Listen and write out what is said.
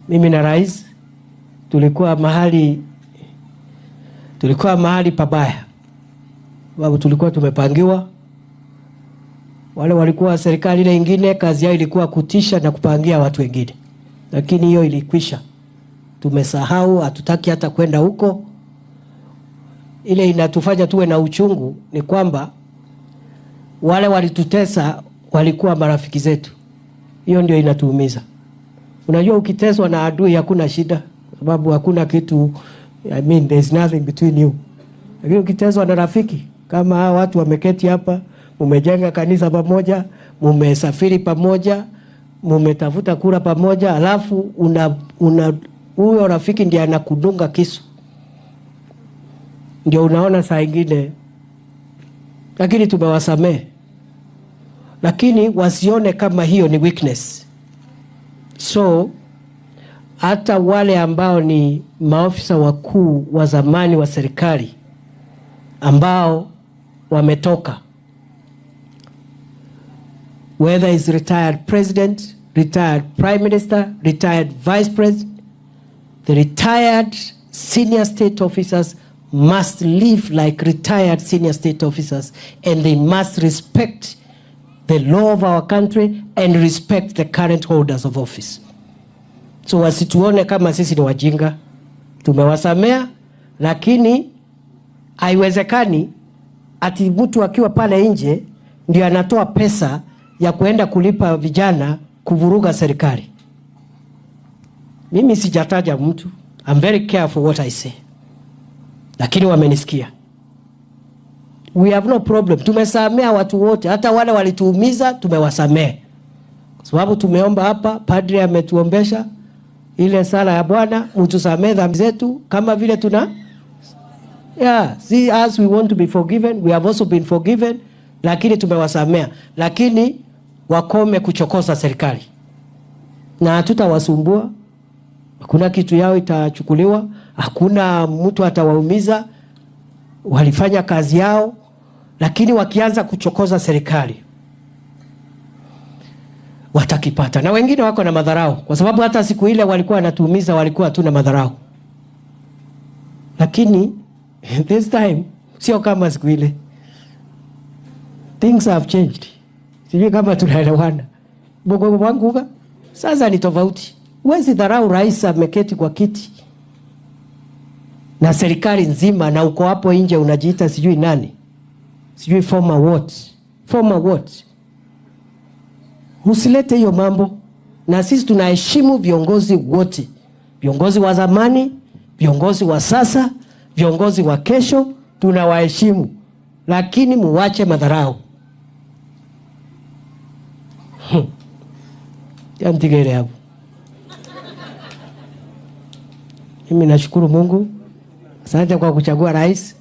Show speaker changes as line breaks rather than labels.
mimi na rais tulikuwa mahali pabaya, sababu tulikuwa tumepangiwa. Wale walikuwa serikali ile nyingine kazi yao ilikuwa kutisha na kupangia watu wengine, lakini hiyo ilikwisha. Tumesahau, hatutaki hata kwenda huko. Ile inatufanya tuwe na uchungu ni kwamba wale walitutesa walikuwa marafiki zetu. Hiyo ndio inatuumiza. Unajua ukiteswa na adui hakuna shida, sababu hakuna kitu, there's nothing between you. Lakini ukiteswa na rafiki, kama hawa watu wameketi hapa, mumejenga kanisa pamoja, mumesafiri pamoja, mumetafuta kura pamoja, alafu huyo rafiki ndiye anakudunga kisu, ndio unaona saa ingine. Lakini tumewasamehe, lakini wasione kama hiyo ni weakness. So hata wale ambao ni maofisa wakuu wa zamani wa serikali ambao wametoka, whether is retired president, retired prime minister, retired vice president, the retired senior state officers must live like retired senior state officers, and they must respect the law of our country and respect the current holders of office. So wasituone kama sisi ni wajinga. Tumewasamea, lakini haiwezekani ati mtu akiwa pale nje ndio anatoa pesa ya kuenda kulipa vijana kuvuruga serikali. Mimi sijataja mtu. I'm very careful what I say. Lakini wamenisikia. We have no problem. Tumesamea watu wote, hata wale walituumiza tumewasamea. Kwa sababu tumeomba hapa, padri ametuombesha ile sala ya Bwana, mtusamee dhambi zetu kama vile see, as we want to be forgiven, we have also been forgiven, lakini tumewasamea. Lakini wakome kuchokoza serikali. Na hatutawasumbua. Hakuna kitu yao itachukuliwa, hakuna mtu atawaumiza. Walifanya kazi yao, lakini wakianza kuchokoza serikali watakipata. Na wengine wako na madharau, kwa sababu hata siku ile walikuwa wanatuumiza, walikuwa tu na madharau. Lakini this time sio kama siku ile. Things have changed. Sijui kama tunaelewana. Bogo wangu sasa ni tofauti. Huwezi dharau rais ameketi kwa kiti na serikali nzima, na uko hapo nje unajiita sijui nani, sijui former what. Usilete hiyo mambo. Na sisi tunaheshimu viongozi wote, viongozi wa zamani, viongozi wa sasa, viongozi wa kesho, tunawaheshimu. Lakini muwache madharau. Yantigele hapo. Mimi nashukuru Mungu. Asante kwa kuchagua rais.